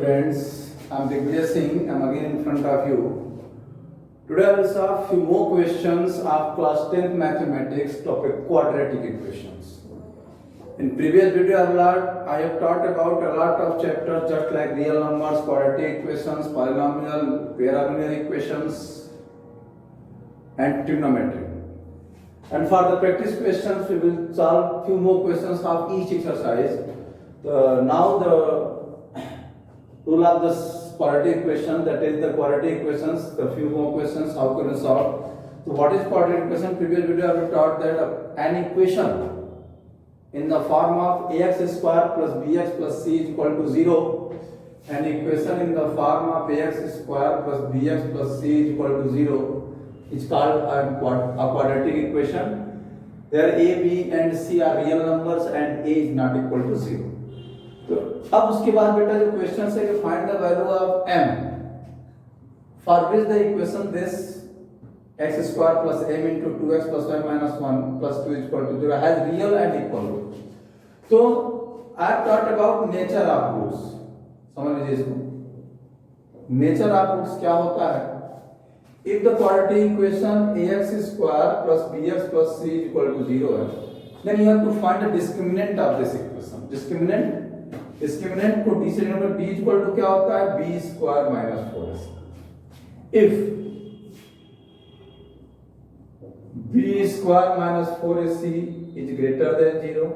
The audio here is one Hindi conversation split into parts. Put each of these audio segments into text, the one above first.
students, I am Digvijay Singh. I am again in front of you. Today I will solve few more questions of class 10th mathematics topic quadratic equations. In previous video I have taught about a lot of chapters just like real numbers, quadratic equations, polynomial, paranomial equations and trigonometry. And for the practice questions we will solve few more questions of each exercise. Now the rule of this quadratic equation, that is the quadratic equations, the few more questions how can you solve. So what is quadratic equation? Previous video I have taught that an equation in the form of ax square plus bx plus c is equal to 0. An equation in the form of ax square plus bx plus c is equal to 0 is called a quadratic equation. There a, b and c are real numbers and a is not equal to 0. तो अब उसके बाद बेटा जो क्वेश्चन है कि find the value of m for which the equation this x square plus m into 2x plus y minus 1 plus 2 is equal to 0 has real and equal roots. So I have taught about nature of roots. समझ लीजिए इसको. Nature of roots क्या होता है? If the quadratic equation ax square plus bx plus c is equal to 0 है, then you have to find the discriminant of this equation. Discriminant को d से डिनोट d इक्वल टू क्या होता है? b square minus 4ac. If b square minus 4ac is greater than 0,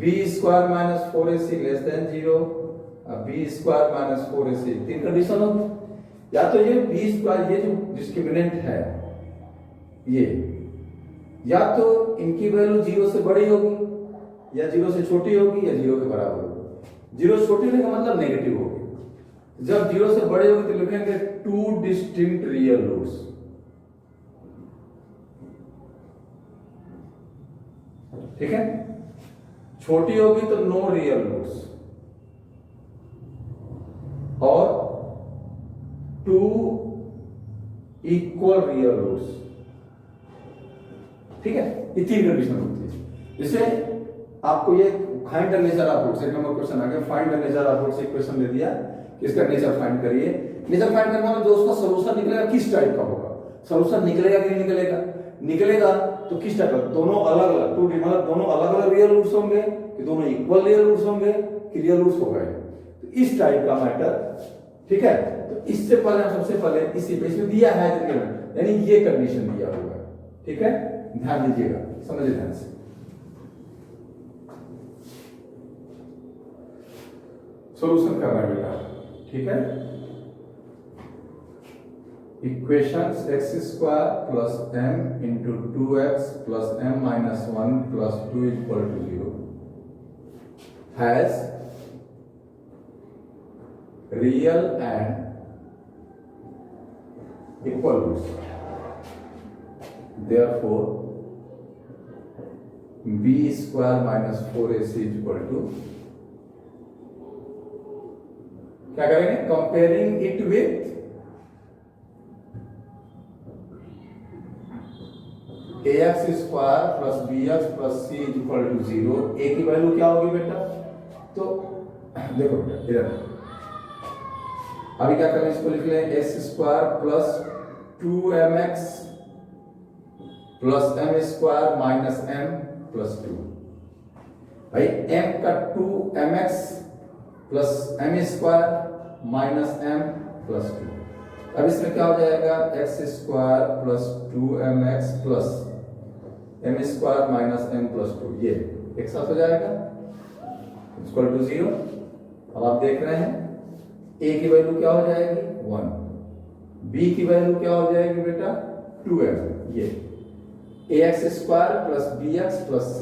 b square minus 4ac less than 0, b square minus 4ac तीन कंडीशन हो. या तो ये b स्क्वायर, ये जो डिस्क्रिमिनेंट है ये, या तो इनकी वैल्यू 0 से बड़ी होगी या 0 से छोटी होगी या 0 के बराबर होगी. 0 से छोटी होने का मतलब नेगेटिव होगी. जब 0 से बड़ी होगी तो लिखेंगे टू डिस्टिंक्ट रियल रूट्स. ठीक है. छोटी होगी तो नो रियल रूट्स और टू इक्वल रियल रूट्स. ठीक है. ये तीन कंडीशन होती है. जैसे आपको ये find the nature of roots, एक नंबर क्वेश्चन आ गया. Find the nature of roots equation दे दिया कि इसका नेचर फाइंड करिए. नेचर फाइंड करना मतलब जो उसका सॉल्यूशन निकलेगा किस टाइप का होगा. सॉल्यूशन निकलेगा कि नहीं निकलेगा. निकलेगा तो किस टाइप का. दोनों अलग अलग टू मतलब दोनों अलग अलग रियल रूट्स होंगे कि दोनों इक्वल रियल रूट्स होंगे कि रियल रूट्स हो गए. तो इस टाइप का मैटर. ठीक है. तो इससे पहले हम सबसे पहले इसी पे इसमें दिया है यानी ये कंडीशन दिया हुआ है. ठीक है. ध्यान दीजिएगा, समझिए ध्यान से. सॉल्यूशन करना है बेटा. ठीक है. Equations x square plus m into 2x plus m minus 1 plus 2 equal to 0 has real and equal roots. Therefore b square minus 4ac is equal to, क्या करेंगे? Comparing it with ax square plus bx plus c is equal to 0. a की वैल्यू क्या होगी बेटा? तो देखो बेटा इधर अभी क्या करें, इसको लिख लें x square plus 2mx plus m square minus m plus 2. भाई m का 2mx plus m square minus m plus 2. अब इसमें क्या हो जाएगा? x square plus 2mx plus m square minus m plus 2. ये एक साथ हो जाएगा इक्वल टू 0. अब आप देख रहे हैं a की वैल्यू क्या हो जाएगी? 1. b की वैल्यू क्या हो जाएगी बेटा? 2m. ये ax square plus bx plus c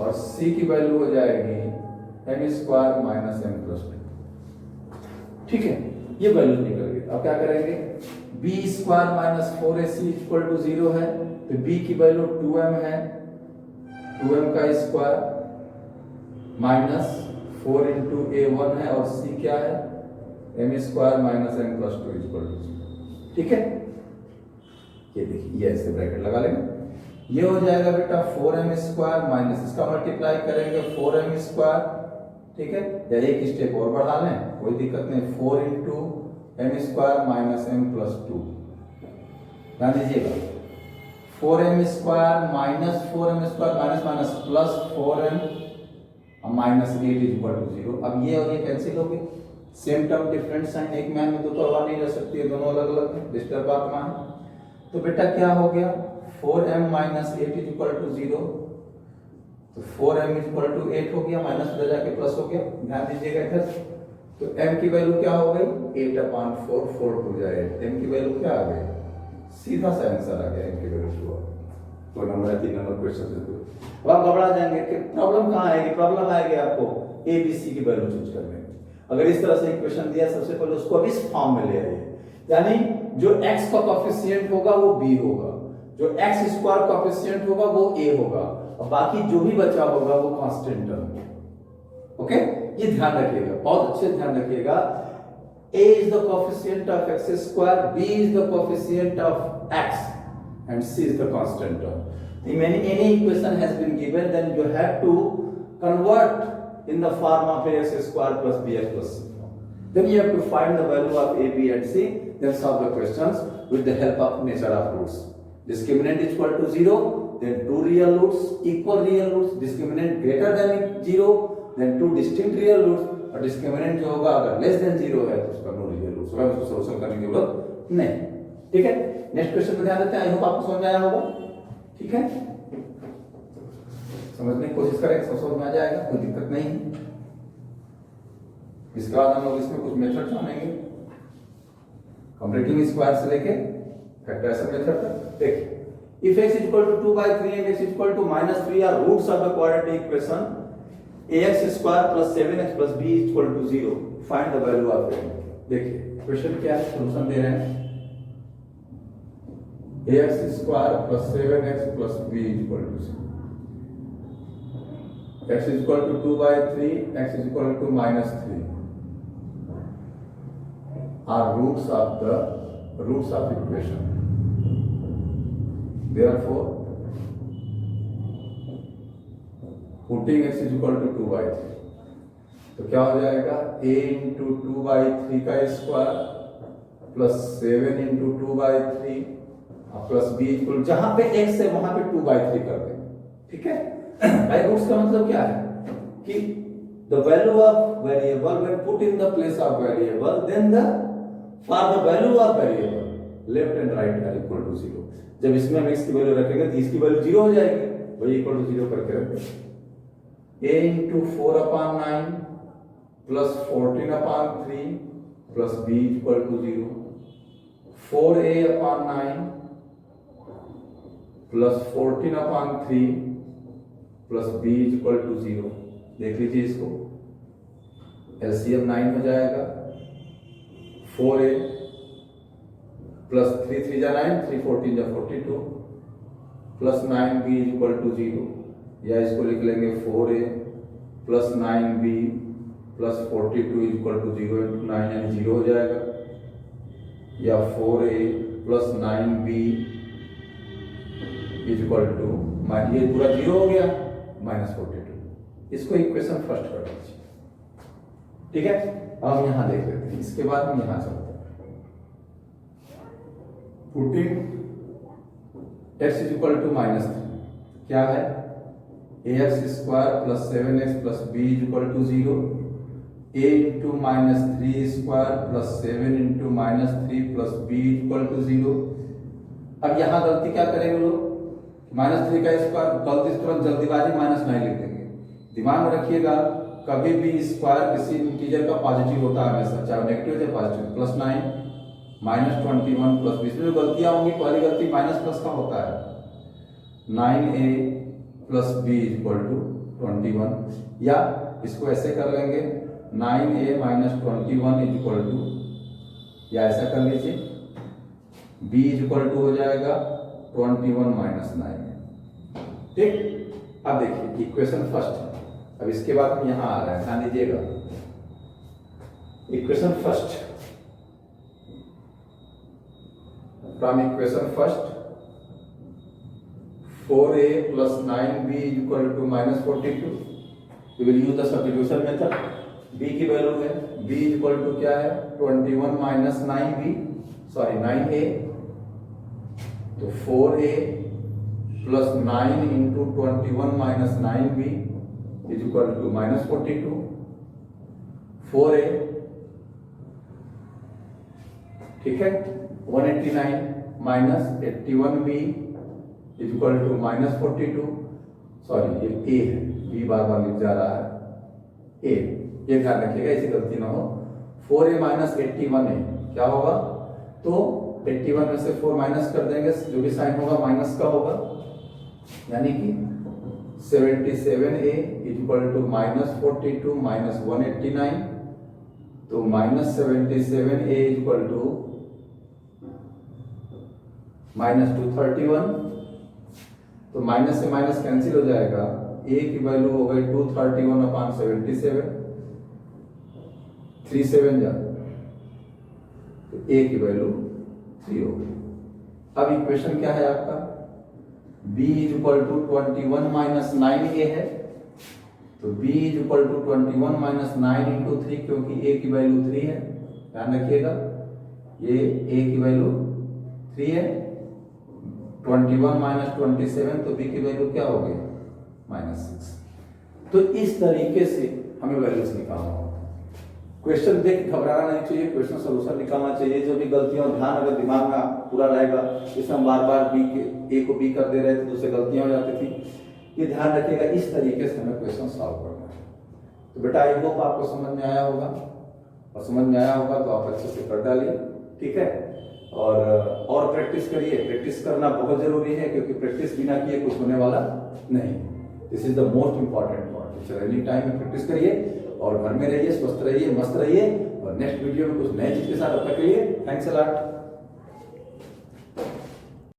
और c की वैल्यू हो जाएगी m square minus m plus 2. ठीक है. ये वैल्यू निकल गई. अब क्या करेंगे? b square minus 4ac equal to 0 है तो b की वैल्यू 2m है. 2m का स्क्वायर माइनस 4 इंटू a1 है और c क्या है? m square minus m plus 2 equal to 0. ठीक है. ये देखिए ये ऐसे ब्रैकेट लगा लेंगे. ये हो जाएगा बेटा 4m स्क्वायर माइनस इसका मल्टीप्लाई करेंगे 4m स्क्वायर. ठीक है. या एक स्टेप और बढ़ा लें, कोई दिक्कत नहीं। 4 into M square minus M plus 2, ध्यान दीजिएगा 4m square minus 4m square minus minus plus 4m minus 8 is equal to 0। अब ये और ये कैंसिल हो गए, सेम टर्म डिफरेंट साइन, एक मैन में दो तो हवा नहीं रह सकती है, दोनों अलग अलग है, डिस्टर्ब आत्मा है। तो बेटा क्या हो गया 4m minus 8 is equal to 0, तो 4m इज इक्वल टू 8 हो गया, माइनस उधर जाके प्लस हो गया, ध्यान दीजिएगा इधर। तो m की वैल्यू क्या हो गई 8/4, 4 टू जाए, m की वैल्यू क्या आ गई, सीधा सा आंसर आ गया m की वैल्यू 2। तो नंबर 3 नंबर क्वेश्चन से अब आप घबरा जाएंगे कि प्रॉब्लम कहाँ आएगी, प्रॉब्लम आएगी आपको ए बी सी की वैल्यू चूज करने में। अगर इस तरह से इक्वेशन दिया सबसे पहले उसको अब इस फॉर्म में ले आइए, यानी जो x का कोएफिशिएंट होगा वो b होगा, जो x स्क्वायर कोएफिशिएंट होगा वो a होगा, और बाकी जो भी बचा होगा वो कांस्टेंट टर्म। ओके, ये ध्यान रखिएगा, बहुत अच्छे ध्यान रखिएगा। a is the coefficient of x square, b is the coefficient of x, and c is the constant term. If any equation has been given, then you have to convert in the form of ax square plus bx plus c. Then you have to find the value of a, b, and c. Then solve the questions with the help of nature of roots. Discriminant is equal to 0, then 2 real roots, equal real roots. Discriminant greater than 0, then 2 distinct real roots. और डिस्क्रिमिनेंट जो होगा अगर लेस देन 0 है तो उसका नो रियल रूट, स्वयं उसको सोल्यूशन करने की जरूरत नहीं। ठीक है, नेक्स्ट क्वेश्चन में ध्यान देते हैं, आई होप आपको समझ में आया होगा। ठीक है, समझने की कोशिश करें, सब समझ में आ जाएगा, कोई दिक्कत नहीं है। इसके बाद हम लोग इसमें कुछ मेथड जानेंगे, कंप्लीटिंग स्क्वायर से लेके फैक्टराइजेशन मेथड तक। देखिए if x equal to 2/3 and x equal to -3 are roots of the quadratic equation ax square plus 7x plus b equal to 0, find the value of m। देखिए क्वेश्चन क्या है, सॉल्यूशन दे रहे हैं ax square plus 7x plus b equal to 0, x equal to 2/3, x equal to -3 are roots of equation. Therefore, putting x is equal to 2/3, तो क्या हो जाएगा a इंटू 2/3 का square plus 7 into 2/3 plus b equal, जहां पे x है वहां पे 2/3 कर देंगे। ठीक है, भाई रूट्स का मतलब क्या है कि the value of variable when put in the place of variable, then the for the value of variable left and right are equal to 0। जब इसमें हम x की वैल्यू रखेंगे तो इसकी वैल्यू 0 हो जाएगी, वही इक्वल टू 0 करके रखेंगे। a into 4/9 plus 14/3 plus b equal to 0, 4a/9 plus 14/3 plus b equal to 0। देख लीजिए इसको, एलसीएम 9 हो जाएगा, 4a प्लस 3 3 जा 9, 3 14 जा 42 प्लस 9b इक्वल टू 0, या इसको लिख लेंगे 4a plus 9b plus 42 equal to 0 into 9 यानी 0 हो जाएगा, या 4a plus 9b equal to, ये पूरा 0 हो गया, -42। इसको इक्वेशन फर्स्ट कर दीजिए। ठीक है, अब हम यहां देख लेते हैं, इसके बाद हम यहां चलते हैं। Putting x is equal to -3, क्या है ax square plus 7x plus b equal to 0, a into -3 square plus 7 into -3 plus b equal to 0। अब यहां गलती क्या करेंगे लोग, -3 का स्क्वायर गलती से तुरंत जल्दीबाजी -9 लिख देंगे। दिमाग में रखिएगा कभी भी स्क्वायर किसी इंटीजर का पॉजिटिव होता है हमेशा, चाहे नेगेटिव या पॉजिटिव। प्लस 9 -21 प्लस 20 में जो गलतियां होंगी, पहली गलती माइनस प्लस का होता है, 9a plus b equal to 21, या इसको ऐसे कर लेंगे 9a minus 21 is equal to, या ऐसा कर लीजिए b इक्वल टू हो जाएगा 21 माइनस 9। ठीक, अब देखिए इक्वेशन फर्स्ट है। अब इसके बाद हम यहां आ रहे हैं, ध्यान दीजिएगा, equation first, from equation first 4a plus 9b equal to -42, we will use the substitution method। b की वैल्यू है b इक्वल टू क्या है 21 माइनस 9b सॉरी 9a, तो 4a plus 9 into 21 minus 9b is equal to minus 42, 4a ठीक है 189 minus 81b is equal to minus 42, sorry ये a है, b बार बार लिख जा रहा है a, ये ध्यान रखिएगा ऐसी गलती ना हो। 4a माइनस 81 है क्या होगा, तो 81 में से 4 माइनस कर देंगे, जो भी साइन होगा माइनस का होगा, यानी कि 77a is equal to minus 42 minus 189, तो minus 77a is equal to minus 231, तो माइनस से माइनस कैंसिल हो जाएगा, a की वैल्यू हो गई 231 अपॉन 77, 37 जा, तो a की वैल्यू 3 हो गई। अब इक्वेशन क्या है आपका, b is equal to 21 minus 9a है, तो b is equal to 21 minus 9 into 3, क्योंकि a की वैल्यू 3 है, ध्यान रखिएगा ये a की वैल्यू 3 है, 21 माइनस 27, तो b की वैल्यू क्या हो गई माइनस 6। तो इस तरीके से हमें वैल्यूज निकालना होगा। क्वेश्चन देख घबराना नहीं चाहिए, क्वेश्चन सोल्यूशन निकालना चाहिए। जो भी गलतियां ध्यान अगर दिमाग में पूरा रहेगा, जैसे हम बार बार बी के ए को बी कर दे रहे थे तो उससे गलतियां हो जाती थी, ये ध्यान रखिएगा इस तरीके से हमें क्वेश्चन सॉल्व करना है। तो बेटा आई होप आपको समझ में आया होगा, और समझ में आया होगा तो आप अच्छे से कर डालिए, ठीक है। और प्रैक्टिस करिए, प्रैक्टिस करना बहुत जरूरी है, क्योंकि प्रैक्टिस बिना किए कुछ होने वाला नहीं। This is the most important part. Any time में प्रैक्टिस करिए और घर में रहिए, स्वस्थ रहिए, मस्त रहिए, और नेक्स्ट वीडियो में कुछ नए चीज के साथ अब तक के लिए थैंक्स अ लॉट।